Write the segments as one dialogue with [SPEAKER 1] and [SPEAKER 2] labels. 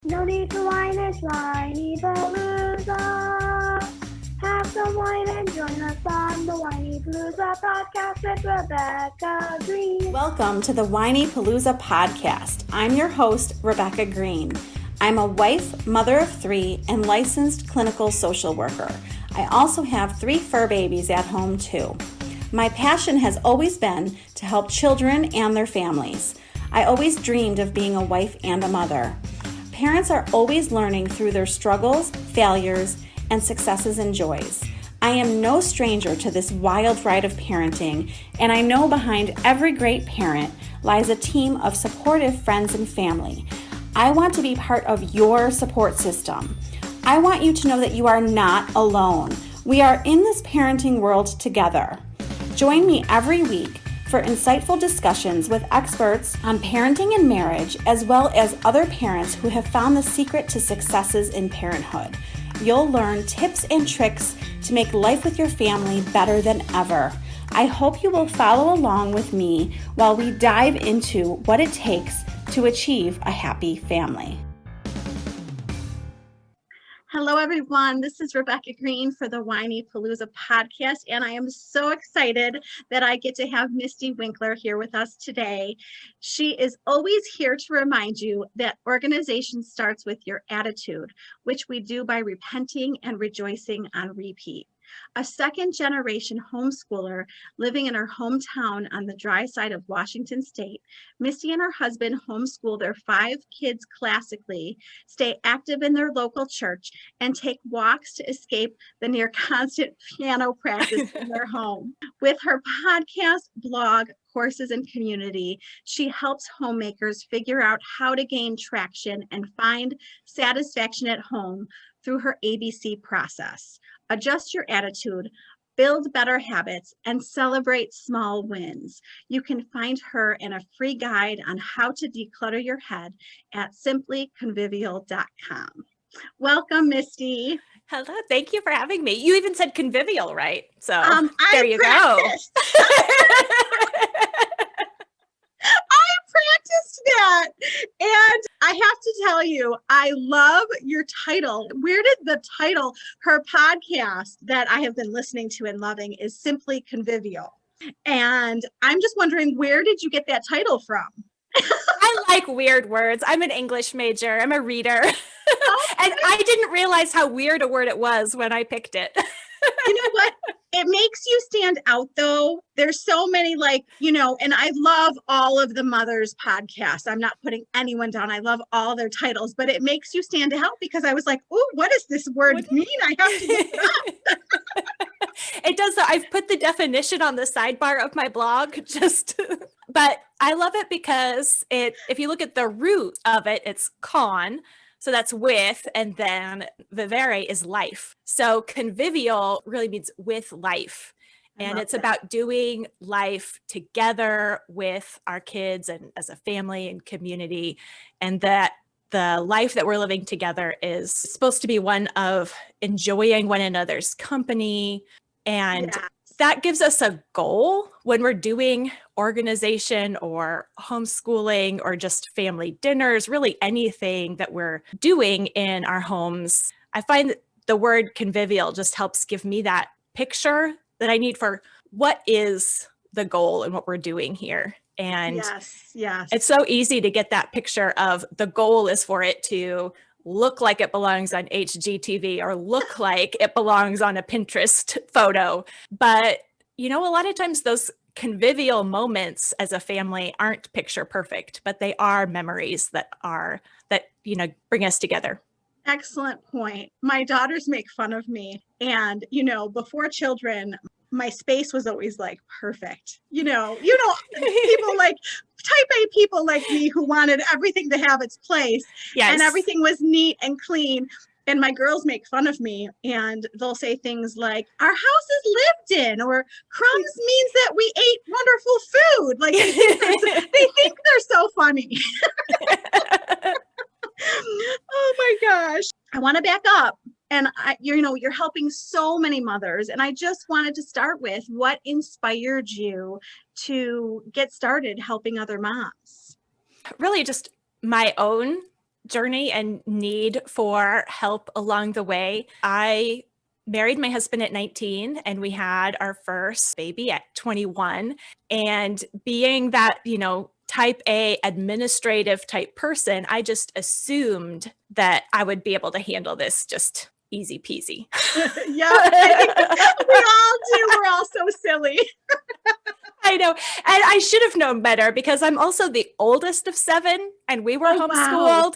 [SPEAKER 1] No need to whine, it's Whinypaluza. Have some wine and join us on the Whinypaluza podcast with Rebecca Greene.
[SPEAKER 2] Welcome to the Whinypaluza podcast. I'm your host, Rebecca Greene. I'm a wife, mother of three, and licensed clinical social worker. I also have 3 fur babies at home too. My passion has always been to help children and their families. I always dreamed of being a wife and a mother. Parents are always learning through their struggles, failures, and successes and joys. I am no stranger to this wild ride of parenting, and I know behind every great parent lies a team of supportive friends and family. I want to be part of your support system. I want you to know that you are not alone. We are in this parenting world together. Join me every week for insightful discussions with experts on parenting and marriage, as well as other parents who have found the secret to successes in parenthood. You'll learn tips and tricks to make life with your family better than ever. I hope you will follow along with me while we dive into what it takes to achieve a happy family. Hello, everyone. This is Rebecca Greene for the Whinypaluza podcast, and I am so excited that I get to have Mystie Winckler here with us today. She is always here to remind you that organization starts with your attitude, which we do by repenting and rejoicing on repeat. A second-generation homeschooler living in her hometown on the dry side of Washington State, Misty and her husband homeschool their 5 kids classically, stay active in their local church, and take walks to escape the near constant piano practice in their home. With her podcast, blog, courses, and community, she helps homemakers figure out how to gain traction and find satisfaction at home through her ABC process. Adjust your attitude, build better habits, and celebrate small wins. You can find her in a free guide on how to declutter your head at simplyconvivial.com. Welcome, Misty.
[SPEAKER 3] Hello, thank you for having me. You even said convivial, right? So there you
[SPEAKER 1] practiced.
[SPEAKER 3] go.
[SPEAKER 1] Practiced that, and I have to tell you, I love your title. Where did the title, her podcast that I have been listening to and loving, is Simply Convivial, and I'm just wondering, where did you get that title from?
[SPEAKER 3] I like weird words. I'm an English major. I'm a reader. And I didn't realize how weird a word it was when I picked it.
[SPEAKER 1] You know what? It makes you stand out, though. There's so many, and I love all of the mothers podcasts. I'm not putting anyone down. I love all their titles, but it makes you stand out because I was like, oh, what does this word mean? I have to look it up.
[SPEAKER 3] It does. I've put the definition on the sidebar of my blog, but I love it because if you look at the root of it, it's con. So that's with, and then vivere is life. So convivial really means with life. And it's about doing life together with our kids and as a family and community. And that the life that we're living together is supposed to be one of enjoying one another's company. And that gives us a goal when we're doing organization or homeschooling or just family dinners, really anything that we're doing in our homes. I find that the word convivial just helps give me that picture that I need for what is the goal and what we're doing here. And
[SPEAKER 1] yes.
[SPEAKER 3] It's so easy to get that picture of the goal is for it to look like it belongs on HGTV or look like it belongs on a Pinterest photo. But, a lot of times those convivial moments as a family aren't picture perfect, but they are memories that bring us together.
[SPEAKER 1] Excellent point. My daughters make fun of me. And, before children, my space was always like perfect. People like type A people like me who wanted everything to have its place.
[SPEAKER 3] Yes.
[SPEAKER 1] And everything was neat and clean. And my girls make fun of me and they'll say things like, our house is lived in, or crumbs means that we ate wonderful food. Like they think they're so funny. Oh my gosh. I want to back up. And you're helping so many mothers. And I just wanted to start with what inspired you to get started helping other moms?
[SPEAKER 3] Really just my own journey and need for help along the way. I married my husband at 19 and we had our first baby at 21. And being that, type A administrative type person, I just assumed that I would be able to handle this just easy peasy.
[SPEAKER 1] Yeah, I think we all do. We're all so silly.
[SPEAKER 3] I know. And I should have known better because I'm also the oldest of 7 and we were homeschooled. Wow.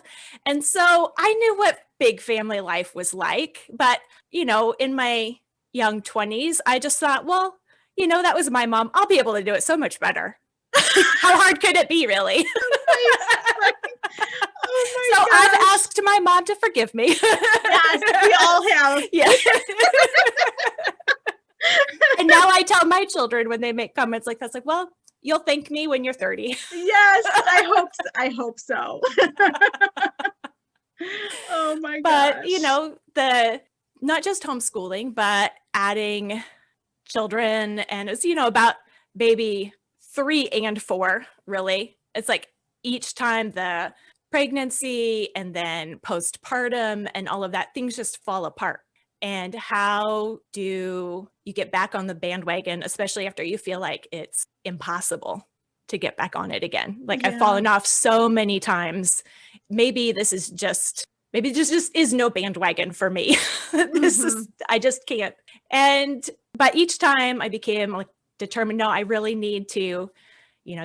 [SPEAKER 3] And so I knew what big family life was like. But, in my young 20s, I just thought, well, that was my mom. I'll be able to do it so much better. How hard could it be, really?
[SPEAKER 1] Right. Oh my
[SPEAKER 3] so
[SPEAKER 1] gosh.
[SPEAKER 3] I've asked my mom to forgive me.
[SPEAKER 1] Yes, we all have.
[SPEAKER 3] Yeah. And now I tell my children when they make comments like that's like, well, you'll thank me when you're 30.
[SPEAKER 1] Yes, I hope so. Oh my gosh.
[SPEAKER 3] But, the not just homeschooling, but adding children, and it's, about baby 3 and 4, really. It's like each time the pregnancy and then postpartum and all of that, things just fall apart. And how do you get back on the bandwagon, especially after you feel like it's impossible to get back on it again? Like I've fallen off so many times. Maybe this just is no bandwagon for me. I just can't. But each time I became like determined, no, I really need to,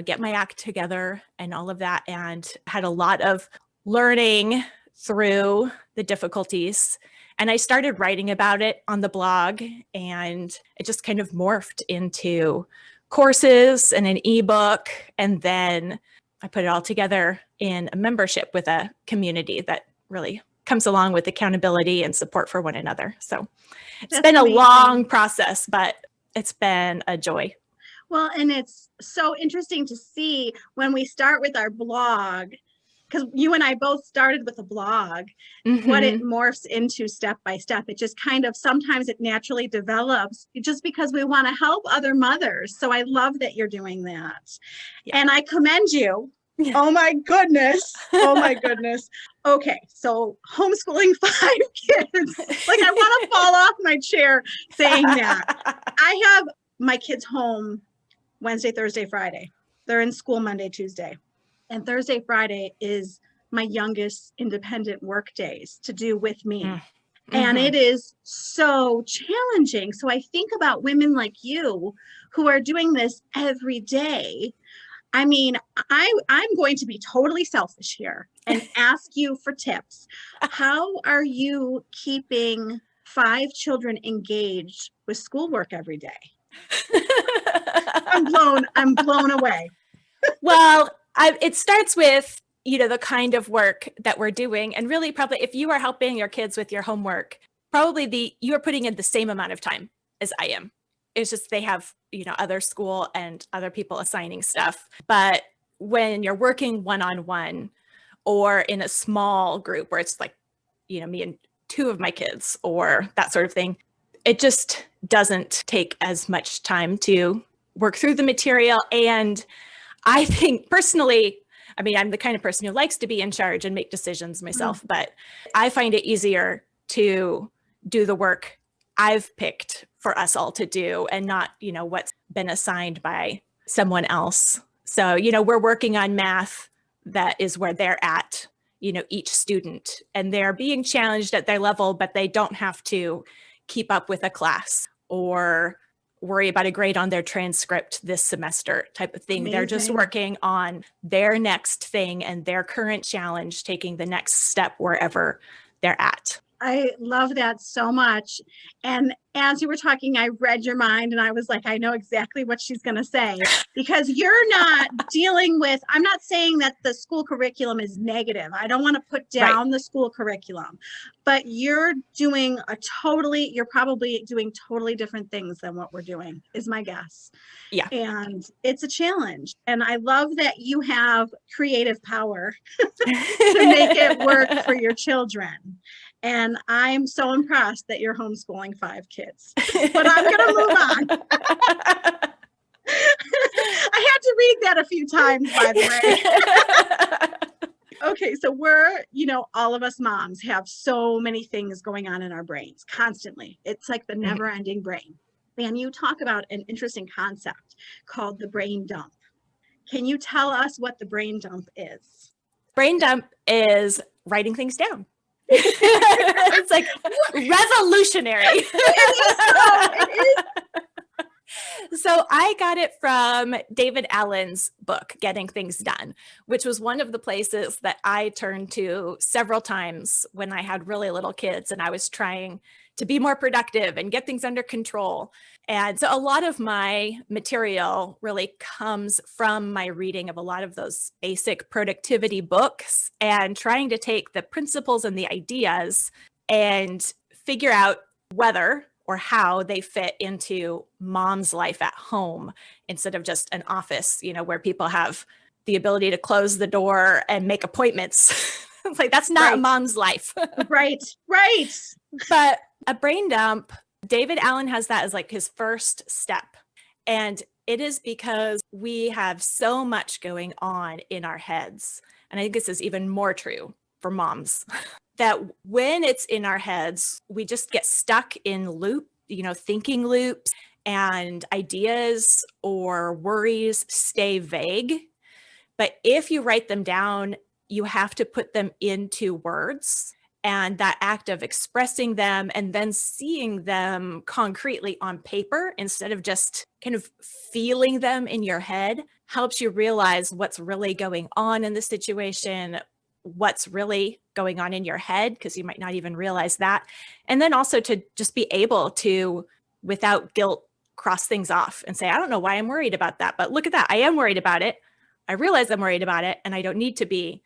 [SPEAKER 3] get my act together and all of that. And had a lot of learning through the difficulties. And I started writing about it on the blog, and it just kind of morphed into courses and an ebook. And then I put it all together in a membership with a community that really comes along with accountability and support for one another. So it's been amazing. A long process, but it's been a joy.
[SPEAKER 1] Well, and it's so interesting to see when we start with our blog, because you and I both started with a blog, what it morphs into step by step. It just kind of, sometimes it naturally develops just because we want to help other mothers. So I love that you're doing that. Yeah. And I commend you. Yeah. Oh my goodness. Oh my goodness. Okay. So homeschooling 5 kids. Like I want to fall off my chair saying that. I have my kids home Wednesday, Thursday, Friday. They're in school Monday, Tuesday. And Thursday, Friday is my youngest independent work days to do with me. Mm-hmm. And it is so challenging. So I think about women like you who are doing this every day. I mean, I'm going to be totally selfish here and ask you for tips. How are you keeping 5 children engaged with schoolwork every day? I'm blown away.
[SPEAKER 3] Well, it starts with, the kind of work that we're doing. And really probably if you are helping your kids with your homework, probably you are putting in the same amount of time as I am. It's just they have, other school and other people assigning stuff. But when you're working one-on-one or in a small group where it's like, me and 2 of my kids or that sort of thing, it just doesn't take as much time to work through the material. And I think personally, I'm the kind of person who likes to be in charge and make decisions myself, but I find it easier to do the work I've picked for us all to do and not, what's been assigned by someone else. So, we're working on math that is where they're at, each student, and they're being challenged at their level, but they don't have to keep up with a class or worry about a grade on their transcript this semester type of thing. Amazing. They're just working on their next thing and their current challenge, taking the next step wherever they're at.
[SPEAKER 1] I love that so much. And as you were talking, I read your mind and I was like, I know exactly what she's going to say, because you're not dealing with, I'm not saying that the school curriculum is negative. I don't want to put down the school curriculum, but you're probably doing totally different things than what we're doing, is my guess.
[SPEAKER 3] Yeah.
[SPEAKER 1] And it's a challenge. And I love that you have creative power to make it work for your children. And I'm so impressed that you're homeschooling 5 kids, but I'm going to move on. I had to read that a few times, by the way. Okay, so all of us moms have so many things going on in our brains constantly. It's like the never-ending brain. And you talk about an interesting concept called the brain dump. Can you tell us what the brain dump is?
[SPEAKER 3] Brain dump is writing things down. It's like revolutionary.
[SPEAKER 1] It is.
[SPEAKER 3] So I got it from David Allen's book, Getting Things Done, which was one of the places that I turned to several times when I had really little kids and I was trying to be more productive and get things under control. And so a lot of my material really comes from my reading of a lot of those basic productivity books and trying to take the principles and the ideas and figure out whether or how they fit into mom's life at home instead of just an office, where people have the ability to close the door and make appointments. It's like, that's not mom's life.
[SPEAKER 1] Right.
[SPEAKER 3] But a brain dump, David Allen has that as like his first step. And it is because we have so much going on in our heads. And I think this is even more true for moms, that when it's in our heads, we just get stuck in thinking loops, and ideas or worries stay vague. But if you write them down, you have to put them into words. And that act of expressing them and then seeing them concretely on paper instead of just kind of feeling them in your head helps you realize what's really going on in the situation, what's really going on in your head, because you might not even realize that. And then also to just be able to, without guilt, cross things off and say, I don't know why I'm worried about that, but look at that. I am worried about it. I realize I'm worried about it and I don't need to be.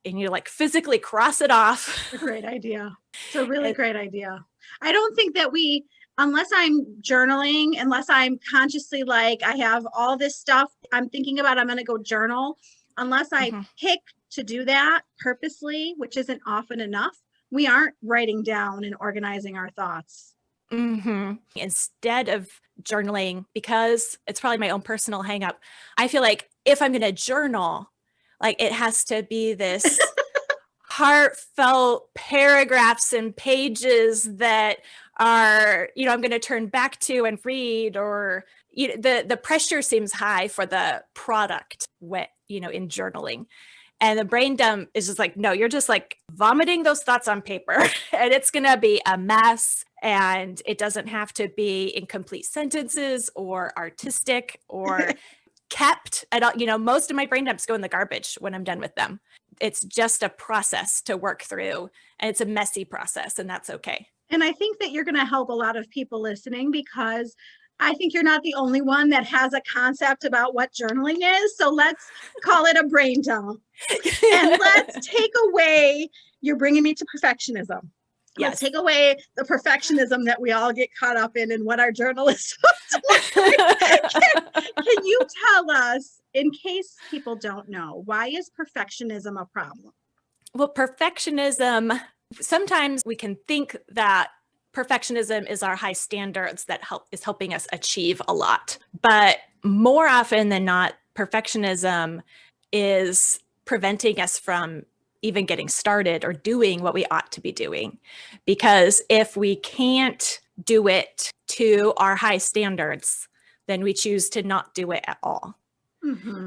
[SPEAKER 3] And you like physically cross it off.
[SPEAKER 1] A great idea. It's a really great idea. I don't think that unless I'm journaling, unless I'm consciously like, I have all this stuff I'm thinking about, I'm going to go journal. Unless I pick to do that purposely, which isn't often enough, we aren't writing down and organizing our thoughts.
[SPEAKER 3] Instead of journaling, because it's probably my own personal hang up, I feel like if I'm going to journal, like it has to be this heartfelt paragraphs and pages that are, I'm going to turn back to and read, or the pressure seems high for the product in journaling. And the brain dump is just like, no, you're just like vomiting those thoughts on paper and it's going to be a mess. And it doesn't have to be incomplete sentences or artistic or kept at all. Most of my brain dumps go in the garbage when I'm done with them. It's just a process to work through, and it's a messy process, and that's okay.
[SPEAKER 1] And I think that you're going to help a lot of people listening, because I think you're not the only one that has a concept about what journaling is. So let's call it a brain dump. And let's take away, you're bringing me to perfectionism.
[SPEAKER 3] Yes.
[SPEAKER 1] Let's take away the perfectionism that we all get caught up in and what our journalists can you tell us, in case people don't know, why is perfectionism a problem?
[SPEAKER 3] Well, perfectionism, sometimes we can think that perfectionism is our high standards that is helping us achieve a lot. But more often than not, perfectionism is preventing us from even getting started or doing what we ought to be doing. Because if we can't do it to our high standards, then we choose to not do it at all.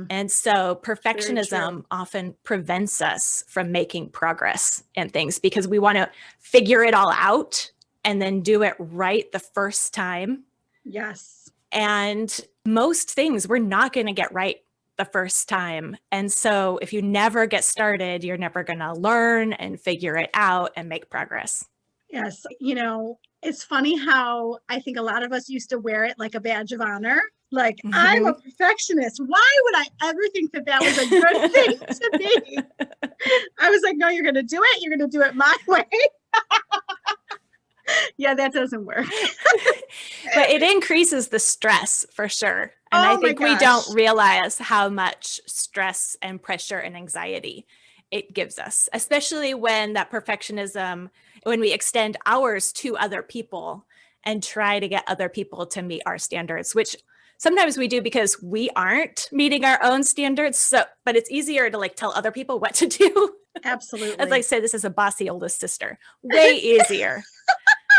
[SPEAKER 3] And so perfectionism often prevents us from making progress in things, because we want to figure it all out and then do it right the first time.
[SPEAKER 1] Yes.
[SPEAKER 3] And most things we're not going to get right the first time. And so if you never get started, you're never going to learn and figure it out and make progress.
[SPEAKER 1] Yes. It's funny how I think a lot of us used to wear it like a badge of honor. Like, I'm a perfectionist. Why would I ever think that was a good thing to be? I was like, no, you're going to do it. You're going to do it my way. Yeah, that doesn't work.
[SPEAKER 3] But it increases the stress for sure. And I think we don't realize how much stress and pressure and anxiety it gives us, especially when that perfectionism, when we extend ours to other people and try to get other people to meet our standards, which sometimes we do because we aren't meeting our own standards. But it's easier to like tell other people what to do
[SPEAKER 1] Absolutely.
[SPEAKER 3] As I say, this is a bossy oldest sister. Way easier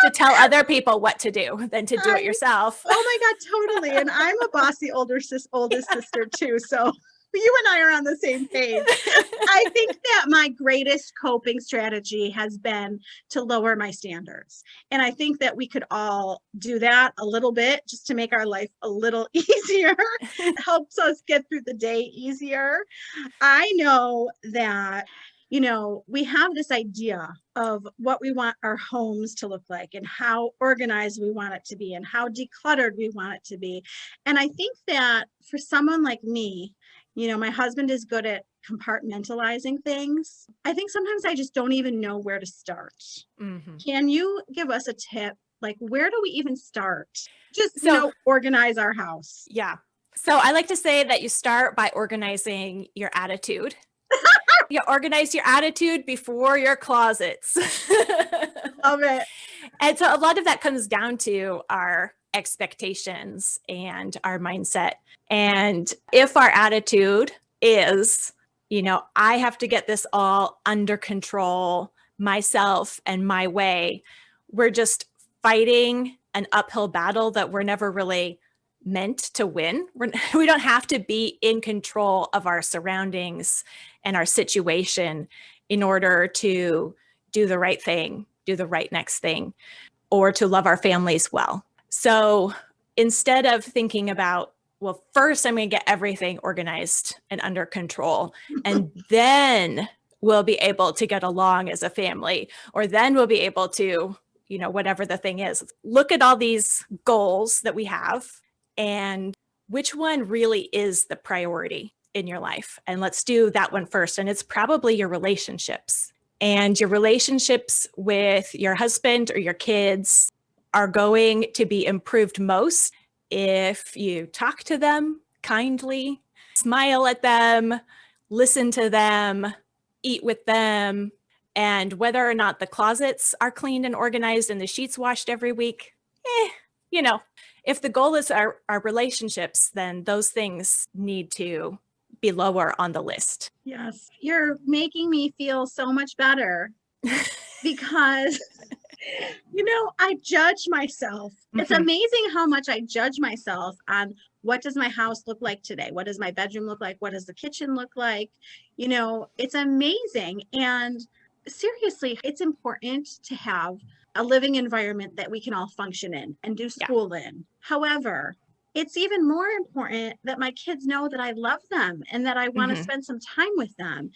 [SPEAKER 3] to tell other people what to do than to do it yourself.
[SPEAKER 1] Oh my God, totally. And I'm a bossy oldest sister too. So you and I are on the same page. I think that my greatest coping strategy has been to lower my standards. And I think that we could all do that a little bit just to make our life a little easier. It helps us get through the day easier. I know that, we have this idea of what we want our homes to look like and how organized we want it to be and how decluttered we want it to be. And I think that for someone like me, my husband is good at compartmentalizing things. I think sometimes I just don't even know where to start. Mm-hmm. Can you give us a tip? Like, where do we even start? Just, organize our house.
[SPEAKER 3] Yeah. So I like to say that you start by organizing your attitude. You organize your attitude before your closets.
[SPEAKER 1] Love it.
[SPEAKER 3] And so a lot of that comes down to our expectations and our mindset. And if our attitude is, I have to get this all under control myself and my way, we're just fighting an uphill battle that we're never really meant to win. We don't have to be in control of our surroundings and our situation in order to do the right thing, do the right next thing, or to love our families well. So instead of thinking about, well, first I'm going to get everything organized and under control, and then we'll be able to get along as a family, or then we'll be able to, whatever the thing is. Look at all these goals that we have and which one really is the priority in your life. And let's do that one first. And it's probably your relationships. And your relationships with your husband or your kids are going to be improved most if you talk to them kindly, smile at them, listen to them, eat with them. And whether or not the closets are cleaned and organized and the sheets washed every week, if the goal is our relationships, then those things need to be lower on the list.
[SPEAKER 1] Yes, you're making me feel so much better because, I judge myself. Mm-hmm. It's amazing how much I judge myself on what does my house look like today? What does my bedroom look like? What does the kitchen look like? It's amazing. And seriously, it's important to have a living environment that we can all function in and do school in. However, it's even more important that my kids know that I love them and that I want to spend some time with them.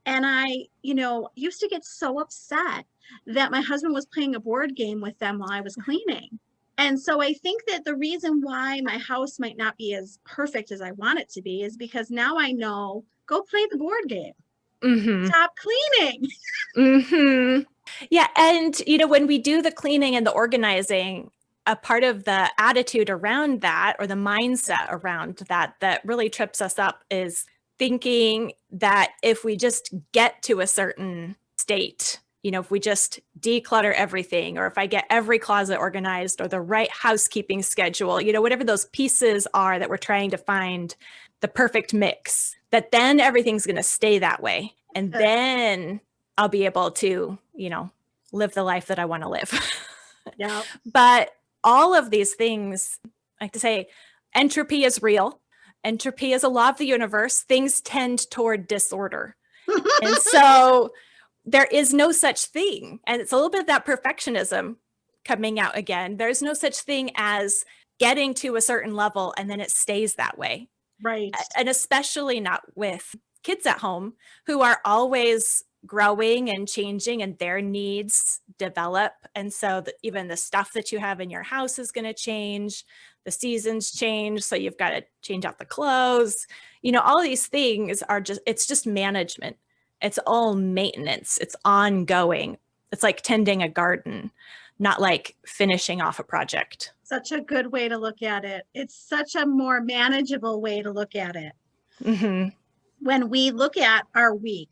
[SPEAKER 1] And I, used to get so upset that my husband was playing a board game with them while I was cleaning. And so I think that the reason why my house might not be as perfect as I want it to be is because now I know, go play the board game. Mm-hmm. Stop cleaning.
[SPEAKER 3] Mm-hmm. Yeah. And, when we do the cleaning and the organizing, a part of the attitude around that or the mindset around that really trips us up is thinking that if we just get to a certain state, if we just declutter everything, or if I get every closet organized or the right housekeeping schedule, whatever those pieces are that we're trying to find the perfect mix, that then everything's going to stay that way. And then I'll be able to, live the life that I want to live.
[SPEAKER 1] Yeah.
[SPEAKER 3] But all of these things, I like to say, entropy is real. Entropy is a law of the universe. Things tend toward disorder. And so there is no such thing. And it's a little bit of that perfectionism coming out again. There's no such thing as getting to a certain level and then it stays that way.
[SPEAKER 1] Right.
[SPEAKER 3] And especially not with kids at home who are always growing and changing and their needs develop. And so even the stuff that you have in your house is going to change. The seasons change. So you've got to change out the clothes. All these things are it's just management. It's all maintenance. It's ongoing. It's like tending a garden, not like finishing off a project.
[SPEAKER 1] Such a good way to look at it. It's such a more manageable way to look at it. Mm-hmm. When we look at our week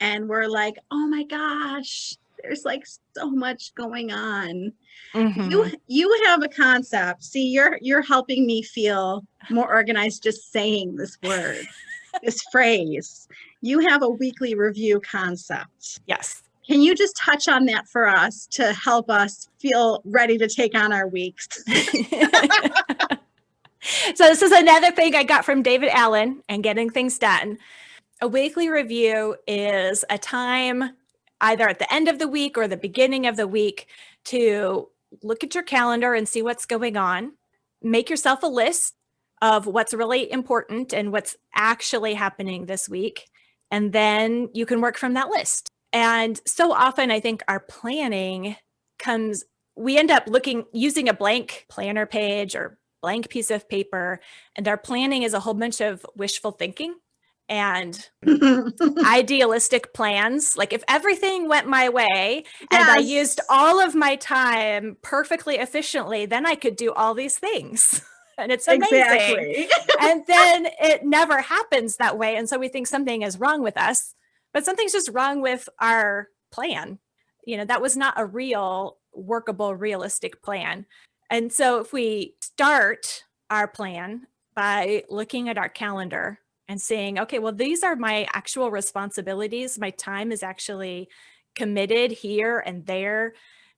[SPEAKER 1] and we're like, oh my gosh, there's like so much going on. Mm-hmm. You have a concept. See, you're helping me feel more organized just saying this word. this phrase. You have a weekly review concept.
[SPEAKER 3] Yes.
[SPEAKER 1] Can you just touch on that for us to help us feel ready to take on our weeks?
[SPEAKER 3] So this is another thing I got from David Allen and Getting Things Done. A weekly review is a time either at the end of the week or the beginning of the week to look at your calendar and see what's going on. Make yourself a list of what's really important and what's actually happening this week. And then you can work from that list. And so often I think our planning we end up using a blank planner page or blank piece of paper, and our planning is a whole bunch of wishful thinking and idealistic plans. Like if everything went my way and I used all of my time perfectly efficiently, then I could do all these things. And it's amazing.
[SPEAKER 1] Exactly.
[SPEAKER 3] And then it never happens that way. And so we think something is wrong with us, but something's just wrong with our plan. That was not a real, workable, realistic plan. And so if we start our plan by looking at our calendar and saying, okay, well, these are my actual responsibilities. My time is actually committed here and there.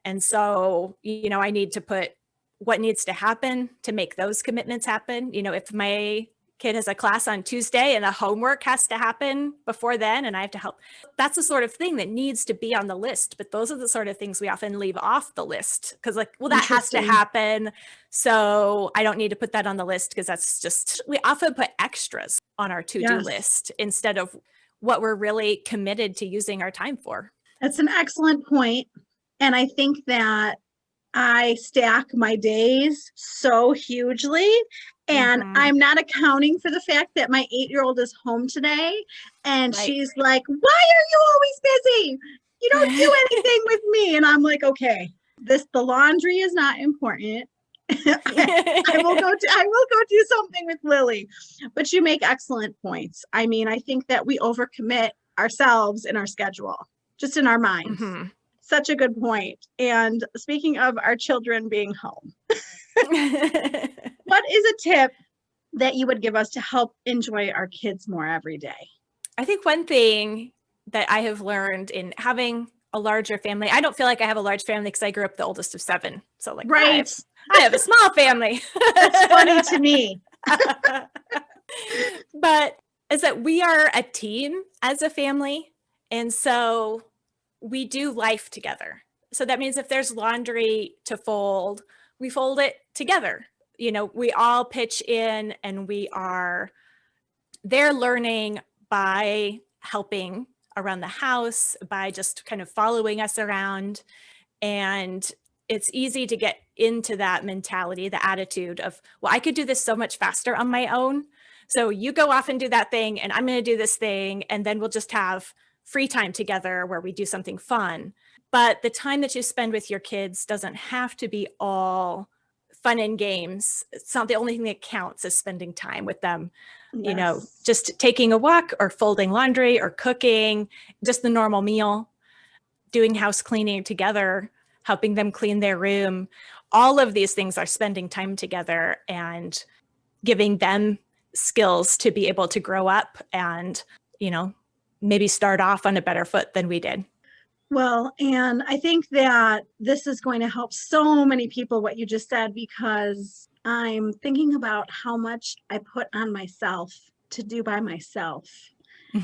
[SPEAKER 3] And so, I need to put what needs to happen to make those commitments happen. If my kid has a class on Tuesday and the homework has to happen before then and I have to help, that's the sort of thing that needs to be on the list. But those are the sort of things we often leave off the list because that has to happen. So I don't need to put that on the list because we often put extras on our to-do list instead of what we're really committed to using our time for.
[SPEAKER 1] That's an excellent point. And I think that I stack my days so hugely, and I'm not accounting for the fact that my 8-year-old is home today and she's like, why are you always busy? You don't do anything with me. And I'm like, okay, the laundry is not important. I will go do something with Lily. But you make excellent points. I mean, I think that we overcommit ourselves in our schedule, just in our minds. Such a good point. And speaking of our children being home, what is a tip that you would give us to help enjoy our kids more every day?
[SPEAKER 3] I think one thing that I have learned in having a larger family, I don't feel like I have a large family because I grew up the oldest of 7. So I have a small family.
[SPEAKER 1] That's funny to me.
[SPEAKER 3] But is that we are a team as a family. And so we do life together. So that means if there's laundry to fold, we fold it together. We all pitch in and they're learning by helping around the house, by just kind of following us around. And it's easy to get into that mentality, the attitude of, well, I could do this so much faster on my own. So you go off and do that thing and I'm going to do this thing. And then we'll just have free time together where we do something fun. But the time that you spend with your kids doesn't have to be all fun and games. It's not the only thing that counts is spending time with them. Just taking a walk or folding laundry or cooking, just the normal meal, doing house cleaning together, helping them clean their room. All of these things are spending time together and giving them skills to be able to grow up and, maybe start off on a better foot than we did.
[SPEAKER 1] Well, and I think that this is going to help so many people, what you just said, because I'm thinking about how much I put on myself to do by myself.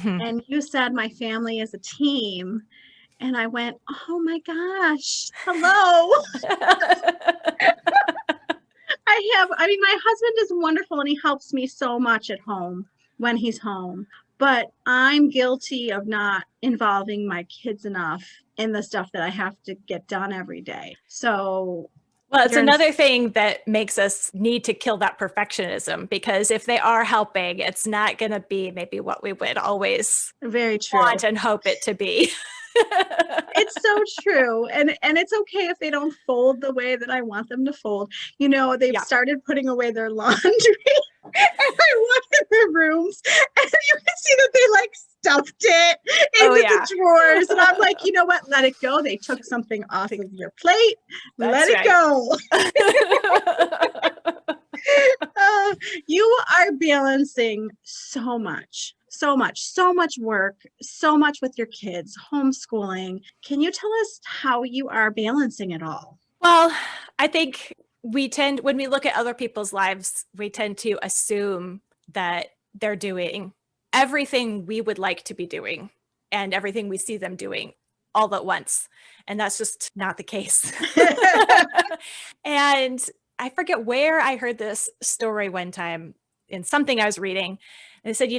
[SPEAKER 1] And you said my family is a team. And I went, oh my gosh, hello. My husband is wonderful and he helps me so much at home when he's home. But I'm guilty of not involving my kids enough in the stuff that I have to get done every day. So,
[SPEAKER 3] well, it's another thing that makes us need to kill that perfectionism, because if they are helping, it's not going to be maybe what we would always want and hope it to be.
[SPEAKER 1] It's so true. And it's okay if they don't fold the way that I want them to fold. They've started putting away their laundry. And I walk in their rooms and you can see that they stuffed it into the drawers. And I'm like, you know what? Let it go. They took something off of your plate. Let it go. You are balancing so much. so much work, so much with your kids, homeschooling. Can you tell us how you are balancing it all?
[SPEAKER 3] Well, I think when we look at other people's lives, we tend to assume that they're doing everything we would like to be doing and everything we see them doing all at once. And that's just not the case. And I forget where I heard this story one time in something I was reading. And it said,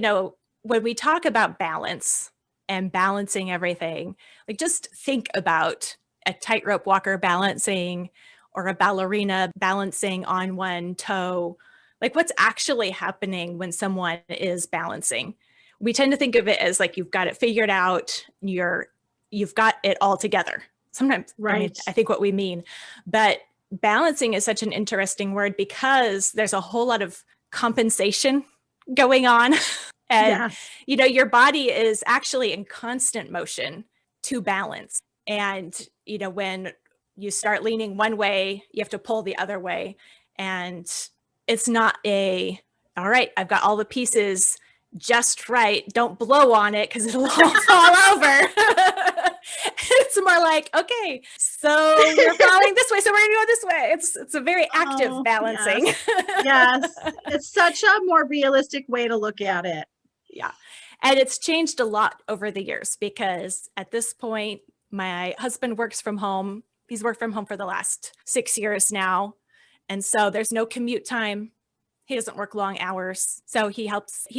[SPEAKER 3] when we talk about balance and balancing everything, like just think about a tightrope walker balancing or a ballerina balancing on one toe. Like what's actually happening when someone is balancing? We tend to think of it as like you've got it figured out, you've got it all together. Sometimes,
[SPEAKER 1] right.
[SPEAKER 3] I think what we mean, but balancing is such an interesting word because there's a whole lot of compensation going on. And, your body is actually in constant motion to balance. And, when you start leaning one way, you have to pull the other way. And it's not all right, I've got all the pieces just right. Don't blow on it because it'll all fall over. It's more like, okay, so we're falling this way, so we're going to go this way. It's a very active balancing.
[SPEAKER 1] Yes. It's such a more realistic way to look at it.
[SPEAKER 3] Yeah. And it's changed a lot over the years because at this point, my husband works from home. He's worked from home for the last 6 years now. And so there's no commute time. He doesn't work long hours. So he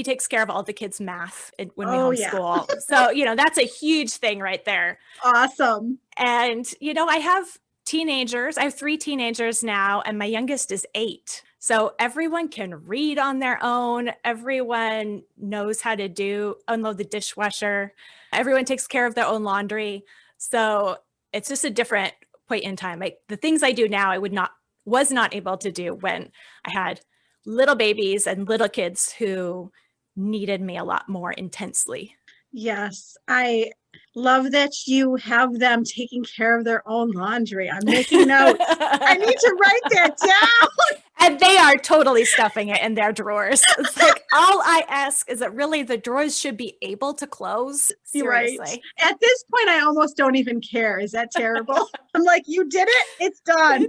[SPEAKER 3] takes care of all the kids' math when we homeschool. Yeah. So, that's a huge thing right there.
[SPEAKER 1] Awesome.
[SPEAKER 3] And, I have teenagers. I have 3 teenagers now, and my youngest is 8. So everyone can read on their own. Everyone knows how to unload the dishwasher. Everyone takes care of their own laundry. So it's just a different point in time. The things I do now, I was not able to do when I had little babies and little kids who needed me a lot more intensely.
[SPEAKER 1] Yes, I love that you have them taking care of their own laundry. I'm making notes. I need to write that down.
[SPEAKER 3] And they are totally stuffing it in their drawers. It's like, all I ask is that really the drawers should be able to close. Seriously.
[SPEAKER 1] Right. At this point, I almost don't even care. Is that terrible? I'm like, you did it. It's done.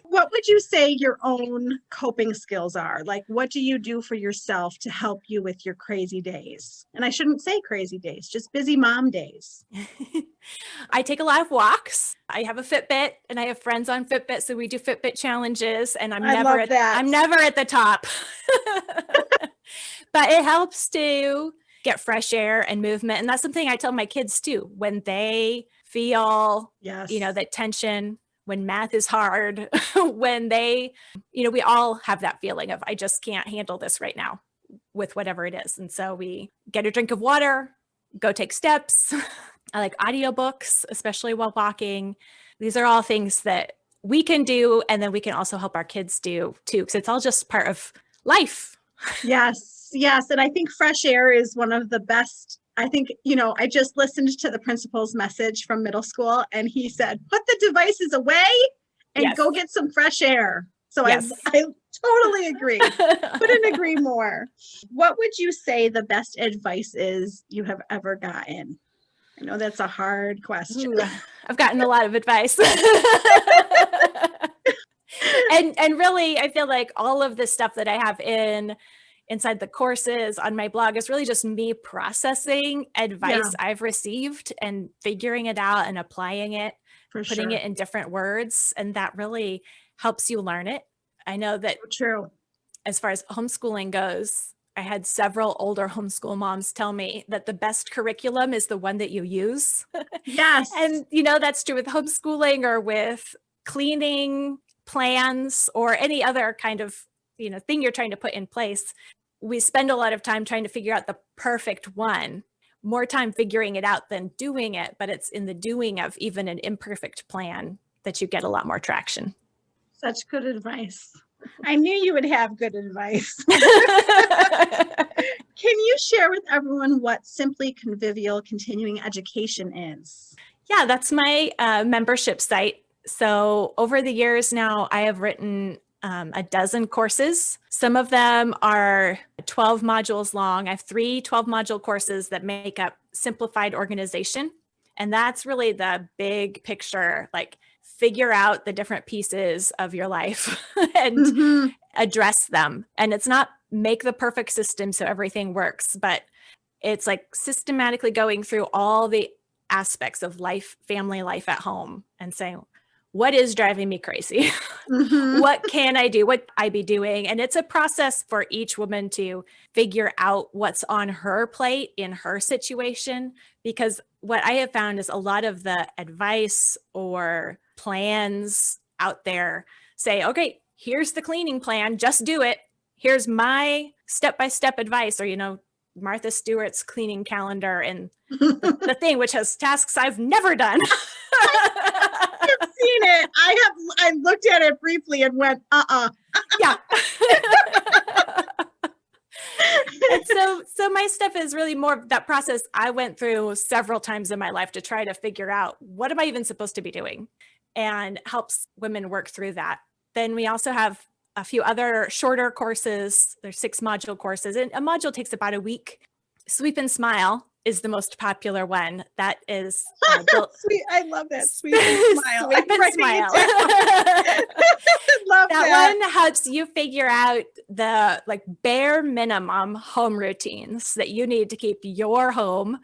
[SPEAKER 1] What would you say your own coping skills are? Like, what do you do for yourself to help you with your crazy days? And I shouldn't say crazy days, just busy mom days.
[SPEAKER 3] I take a lot of walks. I have a Fitbit and I have friends on Fitbit. So we do Fitbit challenges and I'm never at the top, but it helps to get fresh air and movement. And that's something I tell my kids too, when they feel, that tension, when math is hard, when they, we all have that feeling of, I just can't handle this right now with whatever it is. And so we get a drink of water, go take steps. I like audiobooks, especially while walking. These are all things that we can do. And then we can also help our kids do too, because it's all just part of life.
[SPEAKER 1] Yes. And I think fresh air is one of the best. I think, I just listened to the principal's message from middle school and he said, put the devices away and go get some fresh air. So I totally agree. Couldn't agree more. What would you say the best advice is you have ever gotten? I know that's a hard question.
[SPEAKER 3] Ooh, I've gotten a lot of advice. And really, I feel like all of the stuff that I have inside the courses on my blog is really just me processing advice I've received and figuring it out and applying it, putting it in different words. And that really helps you learn it. I know that as far as homeschooling goes, I had several older homeschool moms tell me that the best curriculum is the one that you use.
[SPEAKER 1] Yes.
[SPEAKER 3] And, that's true with homeschooling or with cleaning plans or any other kind of, thing you're trying to put in place. We spend a lot of time trying to figure out the perfect one, more time figuring it out than doing it. But it's in the doing of even an imperfect plan that you get a lot more traction.
[SPEAKER 1] Such good advice. I knew you would have good advice. Can you share with everyone what Simply Convivial Continuing Education is?
[SPEAKER 3] Yeah, that's my membership site. So over the years now, I have written a dozen courses. Some of them are 12 modules long. I have 3 12-module courses that make up simplified organization. And that's really the big picture, like figure out the different pieces of your life and address them. And it's not make the perfect system so everything works, but it's like systematically going through all the aspects of life, family life at home, and saying, what is driving me crazy? What can I do? What I be doing? And it's a process for each woman to figure out what's on her plate in her situation. Because what I have found is a lot of the advice or plans out there say, okay, here's the cleaning plan, just do it. Here's my step-by-step advice, or, Martha Stewart's cleaning calendar and the thing, which has tasks I've never done.
[SPEAKER 1] I've seen it. I looked at it briefly and went,
[SPEAKER 3] Yeah. And so my stuff is really more of that process I went through several times in my life to try to figure out what am I even supposed to be doing, and helps women work through that. Then we also have a few other shorter courses. There's 6 module courses, and a module takes about a week. Sweep and Smile is the most popular one. That is
[SPEAKER 1] sweet. I love that. Sweep and Smile.
[SPEAKER 3] Sweep and Smile.
[SPEAKER 1] Love
[SPEAKER 3] that one helps you figure out the bare minimum home routines that you need to keep your home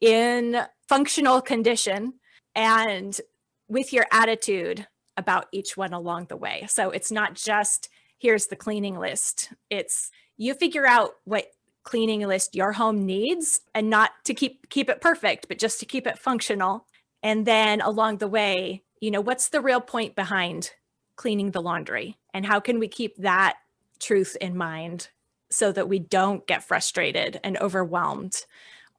[SPEAKER 3] in functional condition, and with your attitude about each one along the way. So it's not just here's the cleaning list. It's you figure out what cleaning list your home needs, and not to keep it perfect, but just to keep it functional. And then along the way, what's the real point behind cleaning the laundry, and how can we keep that truth in mind so that we don't get frustrated and overwhelmed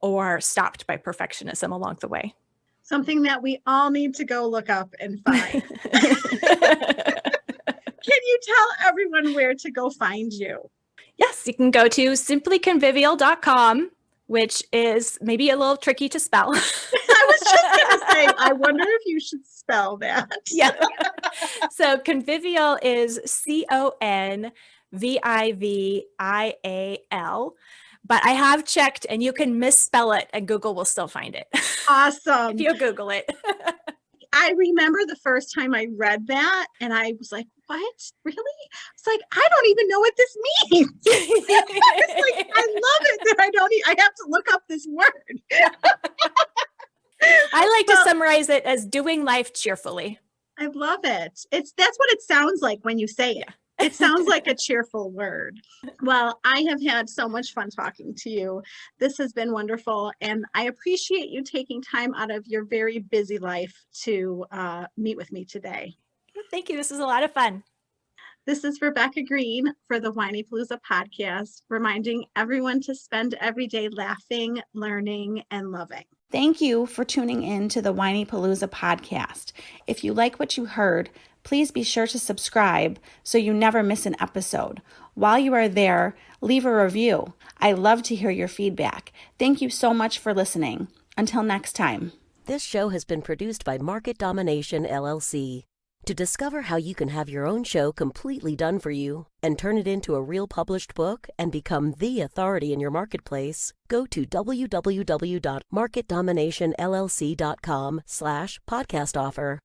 [SPEAKER 3] or stopped by perfectionism along the way.
[SPEAKER 1] Something that we all need to go look up and find. Can you tell everyone where to go find you?
[SPEAKER 3] Yes, you can go to simplyconvivial.com, which is maybe a little tricky to spell.
[SPEAKER 1] I was just going to say, I wonder if you should spell that.
[SPEAKER 3] Yeah. So Convivial is Convivial, but I have checked and you can misspell it and Google will still find it.
[SPEAKER 1] Awesome.
[SPEAKER 3] If you Google it.
[SPEAKER 1] I remember the first time I read that and I was like, what? Really? It's like, I don't even know what this means. It's like, I love it that I have to look up this word.
[SPEAKER 3] I like to summarize it as doing life cheerfully.
[SPEAKER 1] I love it. That's what it sounds like when you say it. It sounds like a cheerful word. Well, I have had so much fun talking to you. This has been wonderful. And I appreciate you taking time out of your very busy life to meet with me today.
[SPEAKER 3] Thank you. This was a lot of fun.
[SPEAKER 1] This is Rebecca Greene for the Whinypaluza podcast, reminding everyone to spend every day laughing, learning, and loving.
[SPEAKER 2] Thank you for tuning in to the Whinypaluza podcast. If you like what you heard, please be sure to subscribe so you never miss an episode. While you are there, leave a review. I love to hear your feedback. Thank you so much for listening. Until next time.
[SPEAKER 4] This show has been produced by Market Domination, LLC. To discover how you can have your own show completely done for you and turn it into a real published book and become the authority in your marketplace, go to www.marketdominationllc.com/podcast offer.